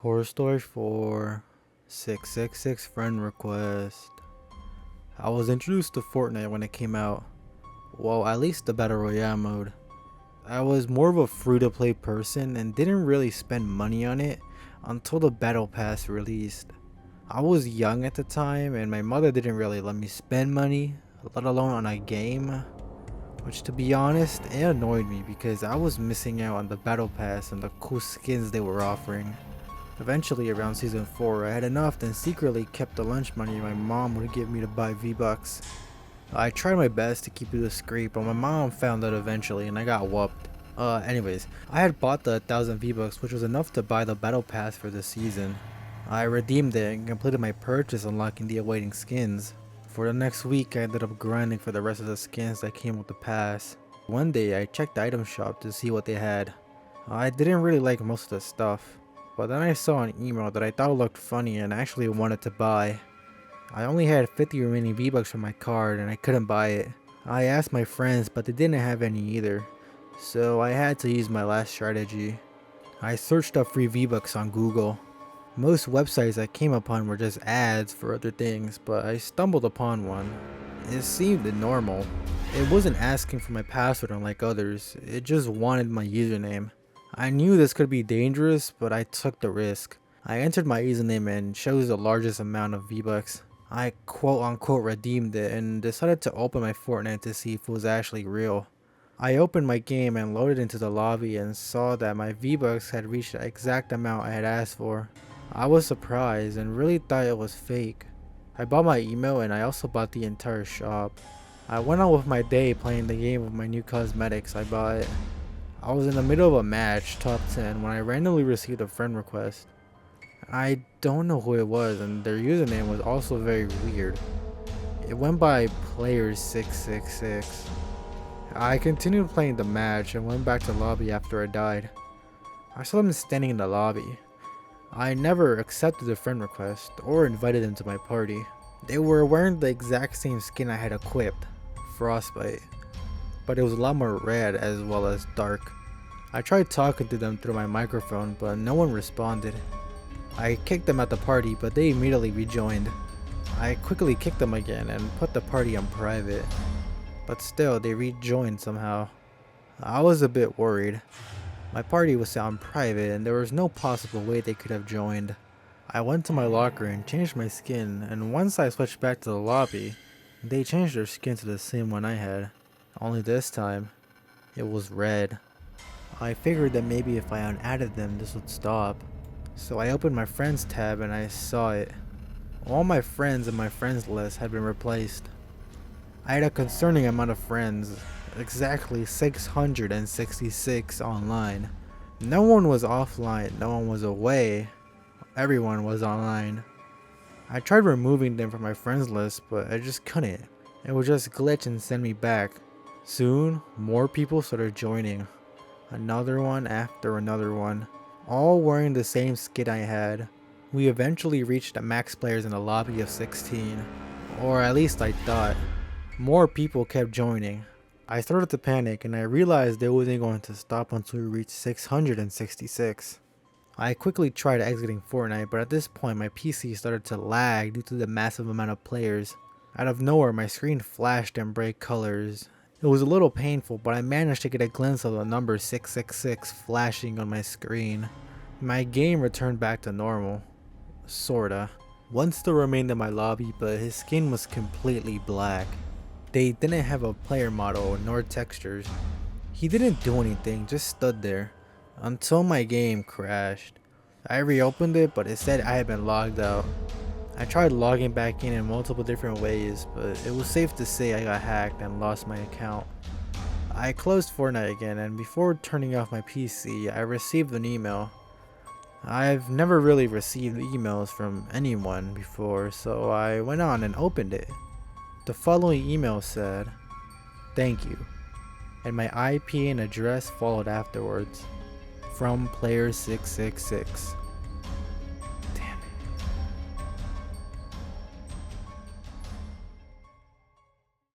Horror Story 4 666 friend request. I was introduced to Fortnite when it came out. Well, at least the Battle Royale mode. I was more of a free to play person and didn't really spend money on it until the Battle Pass released. I was young at the time and my mother didn't really let me spend money, let alone on a game. Which, to be honest, it annoyed me because I was missing out on the Battle Pass and the cool skins they were offering. Eventually, around season 4, I had enough and secretly kept the lunch money my mom would give me to buy V-Bucks. I tried my best to keep it discreet, but my mom found out eventually and I got whooped. Anyways, I had bought the 1000 V-Bucks, which was enough to buy the Battle Pass for this season. I redeemed it and completed my purchase, unlocking the awaiting skins. For the next week, I ended up grinding for the rest of the skins that came with the pass. One day, I checked the item shop to see what they had. I didn't really like most of the stuff, but then I saw an email that I thought looked funny and actually wanted to buy. I only had 50 remaining V-Bucks from my card and I couldn't buy it. I asked my friends, but they didn't have any either, so I had to use my last strategy. I searched up free V-Bucks on Google. Most websites I came upon were just ads for other things, but I stumbled upon one. It seemed normal. It wasn't asking for my password unlike others, it just wanted my username. I knew this could be dangerous, but I took the risk. I entered my username and chose the largest amount of V-Bucks. I quote unquote redeemed it and decided to open my Fortnite to see if it was actually real. I opened my game and loaded into the lobby and saw that my V-Bucks had reached the exact amount I had asked for. I was surprised and really thought it was fake. I bought my email and I also bought the entire shop. I went on with my day playing the game with my new cosmetics I bought. I was in the middle of a match, top 10, when I randomly received a friend request. I don't know who it was and their username was also very weird. It went by player666. I continued playing the match and went back to the lobby after I died. I saw them standing in the lobby. I never accepted the friend request or invited them to my party. They were wearing the exact same skin I had equipped, Frostbite, but it was a lot more red as well as dark. I tried talking to them through my microphone, but no one responded. I kicked them at the party, but they immediately rejoined. I quickly kicked them again and put the party on private, but still they rejoined somehow. I was a bit worried. My party was set on private and there was no possible way they could have joined. I went to my locker and changed my skin, and once I switched back to the lobby, they changed their skin to the same one I had. Only this time, it was red. I figured that maybe if I unadded them this would stop. So I opened my friends tab and I saw it. All my friends in my friends list had been replaced. I had a concerning amount of friends. Exactly 666 online. No one was offline, no one was away, everyone was online. I tried removing them from my friends list, but I just couldn't. It would just glitch and send me back. Soon, more people started joining. Another one after another one, all wearing the same skin I had. We eventually reached the max players in a lobby of 16, or at least I thought. More people kept joining. I started to panic and I realized it wasn't going to stop until we reached 666. I quickly tried exiting Fortnite, but at this point my PC started to lag due to the massive amount of players. Out of nowhere my screen flashed in bright colors. It was a little painful, but I managed to get a glimpse of the number 666 flashing on my screen. My game returned back to normal. Sorta. One still remained in my lobby, but his skin was completely black. They didn't have a player model nor textures. He didn't do anything, just stood there. Until my game crashed. I reopened it, but it said I had been logged out. I tried logging back in multiple different ways, but it was safe to say I got hacked and lost my account. I closed Fortnite again, and before turning off my PC, I received an email. I've never really received emails from anyone before, so I went on and opened it. The following email said, "Thank you," and my IP and address followed afterwards. From player666.